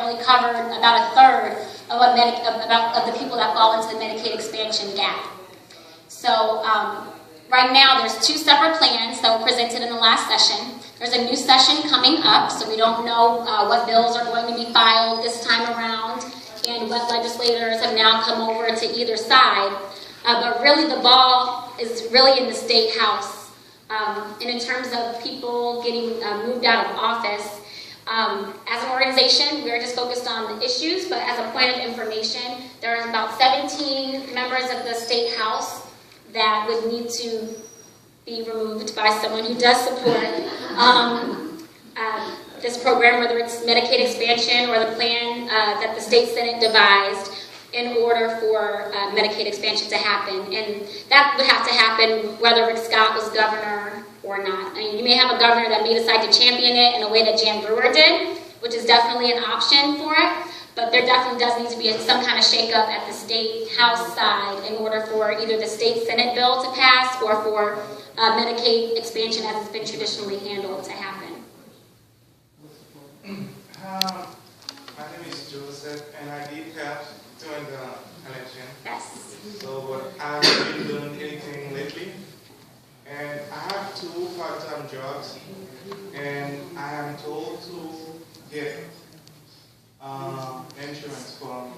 only covered about a third of what of the people that fall into the Medicaid expansion gap. So right now there's two separate plans that were presented in the last session. There's a new session coming up, so we don't know what bills are going to be filed this time around and what legislators have now come over to either side. But really the ball is really in the state house. And in terms of people getting moved out of office, as an organization, we're just focused on the issues, but as a point of information, there are about 17 members of the state house that would need to be removed by someone who does support this program, whether it's Medicaid expansion or the plan that the state Senate devised in order for Medicaid expansion to happen. And that would have to happen whether Rick Scott was governor or not. I mean, you may have a governor that may decide to champion it in a way that Jan Brewer did, which is definitely an option for it, but there definitely does need to be some kind of shakeup at the state house side in order for either the state Senate bill to pass or for Medicaid expansion as it's been traditionally handled to happen. My name is Joseph, and I did help during the election. Yes. So, but I haven't been doing anything lately. And I have 2 part-time jobs, and I am told to get insurance from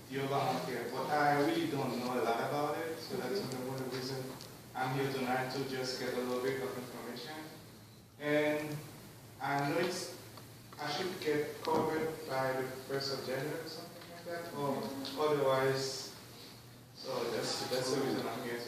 the Obamacare, but I really don't know a lot about it, so that's one of the reasons I'm here tonight, to just get a little bit of information. And I know I should get covered by the 1st of January or something like that, or otherwise, so that's the reason I'm here.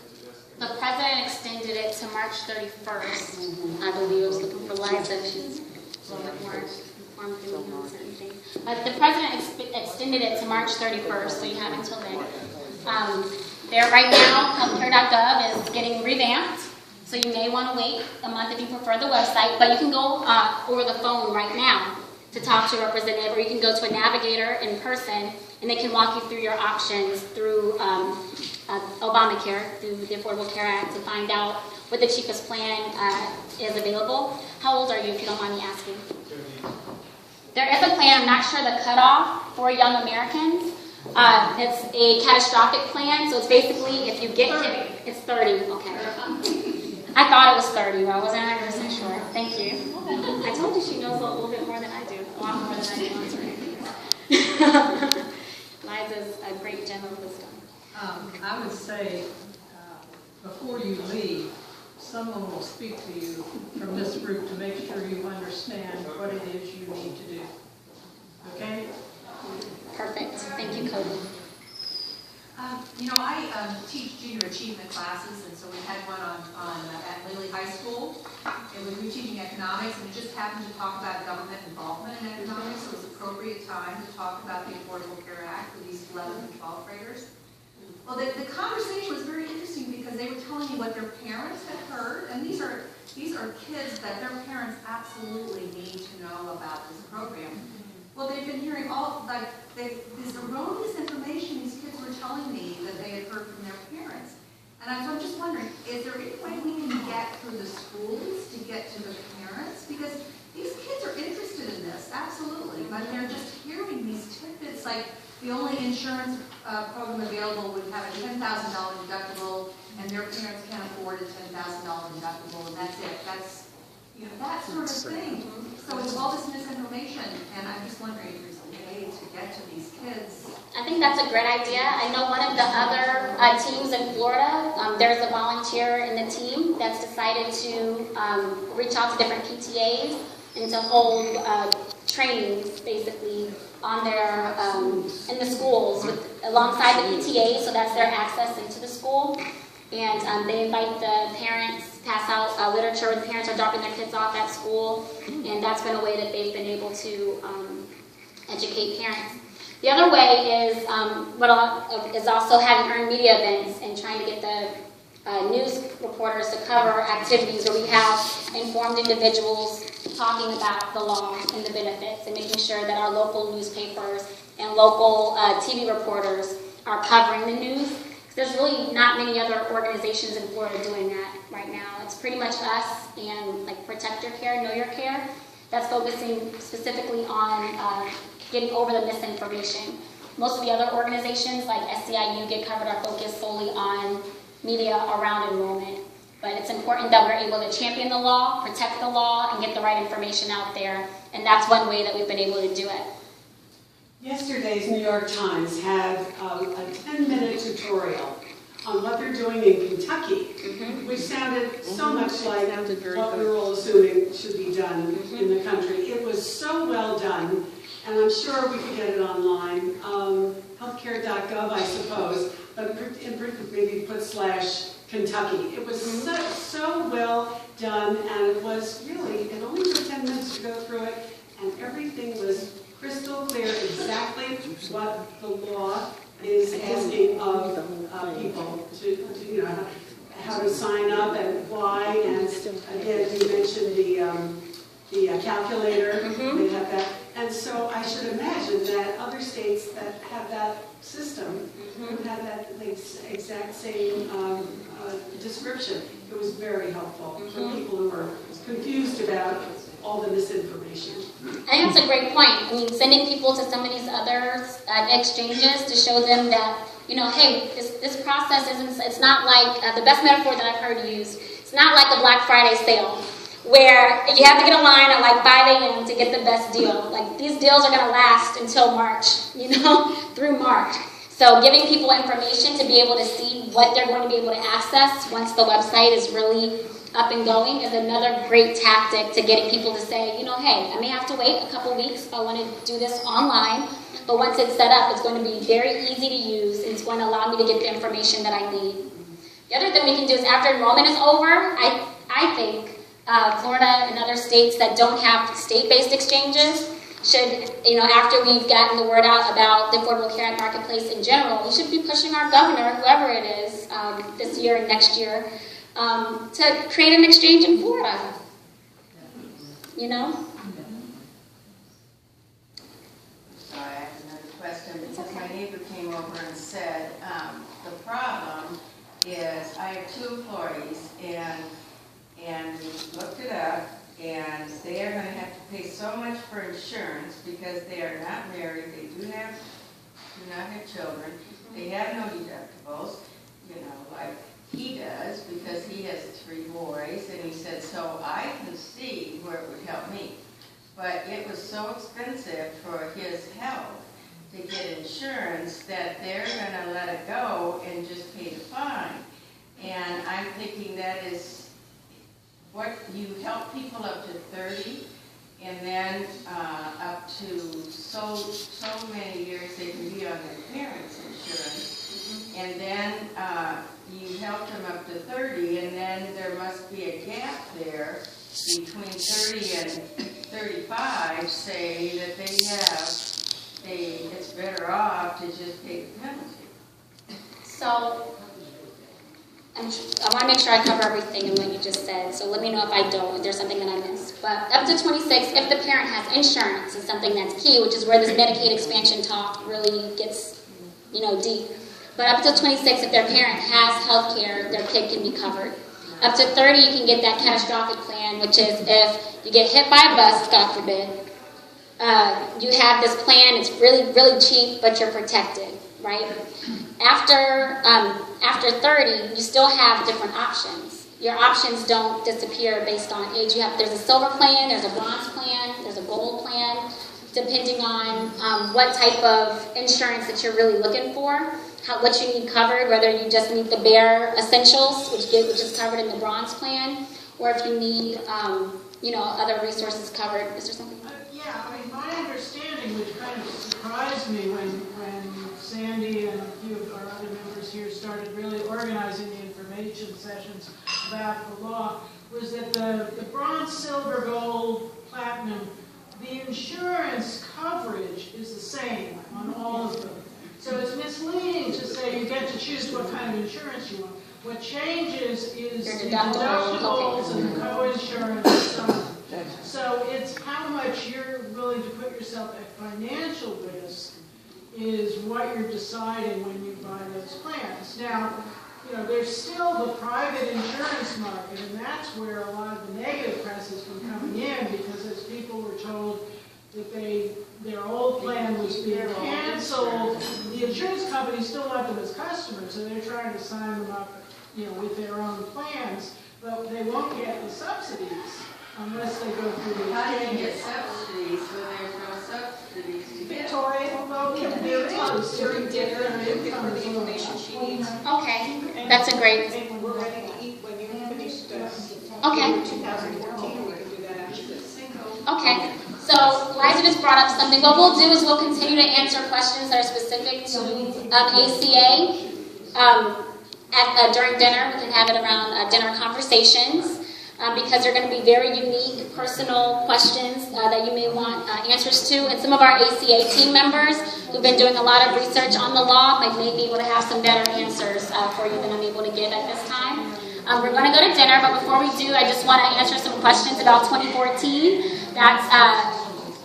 The president extended it to March 31st. I believe I was looking for Liza. She's a little bit more informed than me on certain things. But the president extended it to March 31st, so you have until then. There right now, healthcare.gov is getting revamped, so you may want to wait a month if you prefer the website, but you can go over the phone right now to talk to a representative, or you can go to a navigator in person, and they can walk you through your options through Obamacare, through the Affordable Care Act, to find out what the cheapest plan is available. How old are you, if you don't mind me asking? There is a plan, I'm not sure the cutoff for young Americans. It's a catastrophic plan, so it's basically if you get hit, it's 30, okay. I thought it was 30, but I wasn't 100% sure. Thank you. I told you she knows a little bit more than I do, a lot more than I do on certain things. Liza's a great general wisdom. I would say, before you leave, someone will speak to you from this group to make sure you understand what it is you need to do. Okay? Perfect. Thank you, Cody. I teach junior achievement classes, and so we had one at Lilly High School. We were teaching economics, and it just happened to talk about government involvement in economics, so it was appropriate time to talk about the Affordable Care Act with these 11th and 12th graders. Well, the conversation was very interesting because they were telling me what their parents had heard, and these are kids that their parents absolutely need to know about this program. Well, they've been hearing this erroneous information these kids were telling me that they had heard from their parents. And I'm just wondering, is there any way we can get through the schools to get to the parents? Because these kids are interested in this, absolutely, but they're just hearing these tidbits like the only insurance program available would have a $10,000 deductible, and their parents can't afford a $10,000 deductible, and that's it. That's that sort of thing. So it's all this misinformation, and I'm just wondering if there's a way to get to these kids. I think that's a great idea. I know one of the other teams in Florida, there's a volunteer in the team that's decided to reach out to different PTAs and to hold trainings, basically, on their in the schools alongside the PTA, so that's their access into the school. And they invite the parents, pass out literature where the parents are dropping their kids off at school, and that's been a way that they've been able to educate parents. The other way is also having earned media events and trying to get the news reporters to cover activities where we have informed individuals talking about the law and the benefits, and making sure that our local newspapers and local TV reporters are covering the news. There's really not many other organizations in Florida doing that right now. It's pretty much us and like Protect Your Care, Know Your Care, that's focusing specifically on getting over the misinformation. Most of the other organizations like SCIU get covered our focus solely on media around enrollment. But it's important that we're able to champion the law, protect the law, and get the right information out there. And that's one way that we've been able to do it. Yesterday's New York Times had a 10-minute tutorial on what they're doing in Kentucky, which sounded so much like what we were all assuming should be done in the country. It was so well done, and I'm sure we could get it online. Healthcare.gov, I suppose, but in Britain, maybe put /Kentucky. It was so well done, and it was really, it only took 10 minutes to go through it, and everything was crystal clear exactly what the law is asking of people to you know, how to sign up and why. And again, you mentioned the calculator. They have that, and so I should imagine that other states that have that system would have that exact same description. It was very helpful for people who were confused about all the misinformation. I think that's a great point. I mean, sending people to some of these other exchanges to show them that, you know, hey, this process isn't, it's not like, the best metaphor that I've heard used, it's not like a Black Friday sale, where you have to get a line at like 5 a.m. to get the best deal. Like, these deals are going to last until March, you know, through March. So giving people information to be able to see what they're going to be able to access once the website is really up and going is another great tactic to getting people to say, you know, hey, I may have to wait a couple weeks if I want to do this online, but once it's set up, it's going to be very easy to use, and it's going to allow me to get the information that I need. The other thing we can do is after enrollment is over, I think Florida and other states that don't have state-based exchanges should, you know, after we've gotten the word out about the Affordable Care Act Marketplace in general, we should be pushing our governor, whoever it is, this year and next year, to create an exchange in Florida. You know? Sorry, I have another question because my neighbor came over and said the problem is I have 2 employees and we looked it up, and they are going to have to pay so much for insurance because they are not married, they do not have children, they have no deductibles, you know, like he does because he has 3 boys, and he said, so I can see where it would help me. But it was so expensive for his health to get insurance that they're going to let it go and just pay the fine. And I'm thinking that is what you help people up to 30, and then up to so many years they can be on their parents' insurance, and then you help them up to 30, and then there must be a gap there between 30 and 35, say that it's better off to just pay the penalty. So, I want to make sure I cover everything in what you just said, so let me know if I don't, if there's something that I missed. But up to 26, if the parent has insurance, is something that's key, which is where this Medicaid expansion talk really gets, you know, deep. But up to 26, if their parent has health care, their kid can be covered. Up to 30, you can get that catastrophic plan, which is if you get hit by a bus, God forbid, you have this plan, it's really, really cheap, but you're protected, right? After 30, you still have different options. Your options don't disappear based on age. There's a silver plan, there's a bronze plan, there's a gold plan, depending on what type of insurance that you're really looking for, what you need covered, whether you just need the bare essentials, which is covered in the bronze plan, or if you need, you know, other resources covered. Is there something? Yeah, I mean, my understanding, which kind of surprised me when Sandy and a few of our other members here started really organizing the information sessions about the law, was that the bronze, silver, gold, platinum, the insurance coverage is the same on all of them. So it's misleading to say you get to choose what kind of insurance you want. What changes is the deductibles and the co-insurance and so on. So it's how much you're willing to put yourself at financial risk is what you're deciding when you buy those plans. Now, you know, there's still the private insurance market, and that's where a lot of the negative press has been coming in, because as people were told, their old plan was being canceled. The insurance company still want them as customers, and they're trying to sign them up, with their own plans, but they won't get the subsidies unless they go through the How do you exchange. get subsidies when there's no subsidies to get? Victoria, well, there is during dinner and income is low. Okay, that's a great, And we're ready to eat when you finish okay. 2014, we can do that after this. Okay, so Liza just brought up something. What we'll do is we'll continue to answer questions that are specific to ACA during dinner. We can have it around dinner conversations because they're going to be very unique, personal questions that you may want answers to. And some of our ACA team members who've been doing a lot of research on the law may be able to have some better answers for you than I'm able to give at this time. We're going to go to dinner, but before we do, I just want to answer some questions about 2014. That's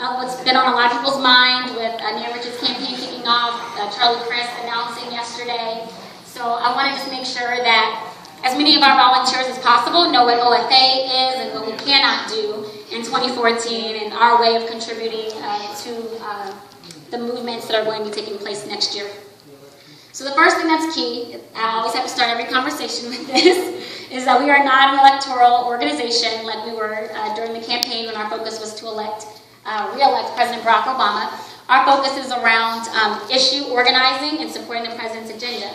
what's been on a lot of people's mind with Neil Richard's campaign kicking off, Charlie Crist announcing yesterday. So I want to just make sure that as many of our volunteers as possible know what OFA is and what we cannot do in 2014 and our way of contributing to the movements that are going to be taking place next year. So the first thing that's key, I always have to start every conversation with this, is that we are not an electoral organization like we were during the campaign when our focus was to re-elect President Barack Obama. Our focus is around issue organizing and supporting the president's agenda.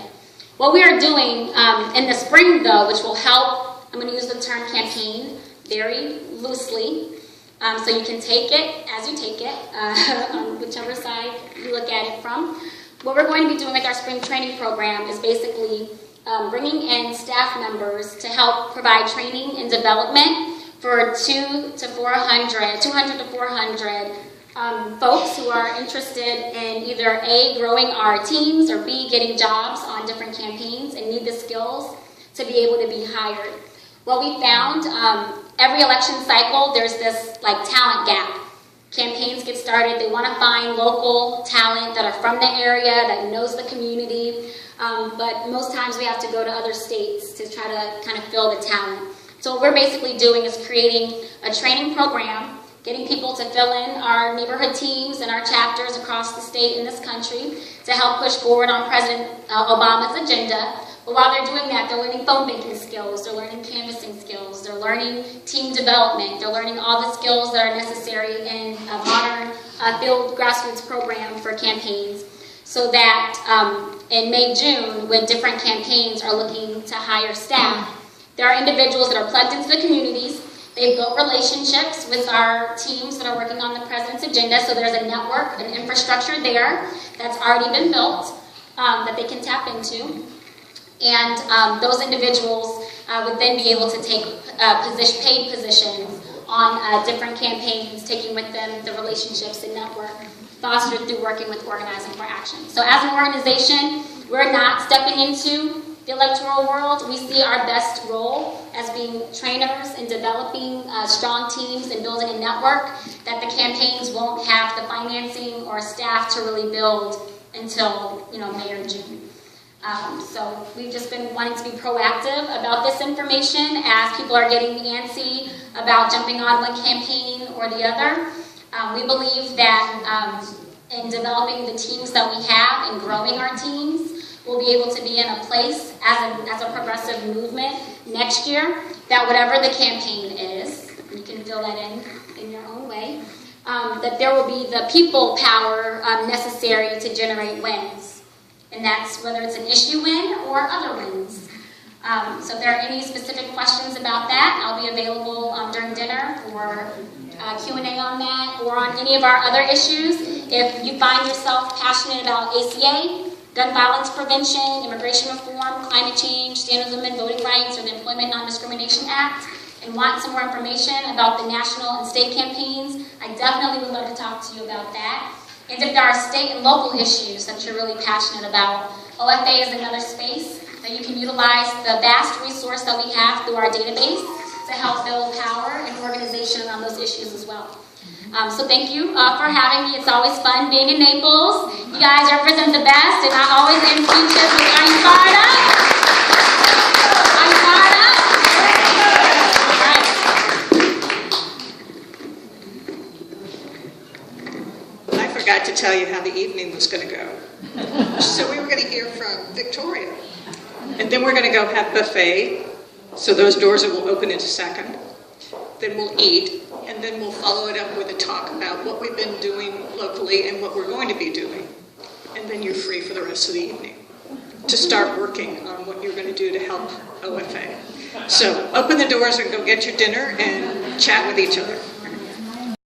What we are doing in the spring, though, which will help, I'm going to use the term campaign very loosely, so you can take it as you take it, on whichever side you look at it from. What we're going to be doing with our spring training program is basically bringing in staff members to help provide training and development for 200 to 400 folks who are interested in either A, growing our teams, or B, getting jobs on different campaigns and need the skills to be able to be hired. What we found, every election cycle, there's this talent gap. Campaigns get started, they want to find local talent that are from the area, that knows the community, but most times we have to go to other states to try to kind of fill the talent. So what we're basically doing is creating a training program, getting people to fill in our neighborhood teams and our chapters across the state and this country to help push forward on President Obama's agenda. But while they're doing that, they're learning phone banking skills, they're learning canvassing skills, they're learning team development, they're learning all the skills that are necessary in a modern field grassroots program for campaigns, so that in May, June, when different campaigns are looking to hire staff, there are individuals that are plugged into the communities. They've built relationships with our teams that are working on the president's agenda, so there's a network, an infrastructure there that's already been built that they can tap into. And those individuals would then be able to take paid positions on different campaigns, taking with them the relationships and network fostered through working with Organizing for Action. So as an organization, we're not stepping into the electoral world. We see our best role as being trainers and developing strong teams and building a network that the campaigns won't have the financing or staff to really build until May or June. So we've just been wanting to be proactive about this information as people are getting antsy about jumping on one campaign or the other. We believe that in developing the teams that we have and growing our teams, we'll be able to be in a place as a progressive movement next year that whatever the campaign is, you can fill that in your own way, that there will be the people power necessary to generate wins. And that's whether it's an issue win or other wins. So if there are any specific questions about that, I'll be available during dinner for Q&A on that or on any of our other issues. If you find yourself passionate about ACA, gun violence prevention, immigration reform, climate change, standards of women, voting rights, or the Employment Non-Discrimination Act, and want some more information about the national and state campaigns, I definitely would love to talk to you about that. And if there are state and local issues that you're really passionate about, OFA is another space that you can utilize the vast resource that we have through our database to help build power and organization around those issues as well. So thank you for having me. It's always fun being in Naples. You guys represent the best, and I always end speeches with, are you fired up? Are you fired up? All right. tell you how the evening was going to go. So we were going to hear from Victoria. And then we're going to go have buffet. So those doors will open in a second. Then we'll eat. And then we'll follow it up with a talk about what we've been doing locally and what we're going to be doing. And then you're free for the rest of the evening to start working on what you're going to do to help OFA. So open the doors and go get your dinner and chat with each other.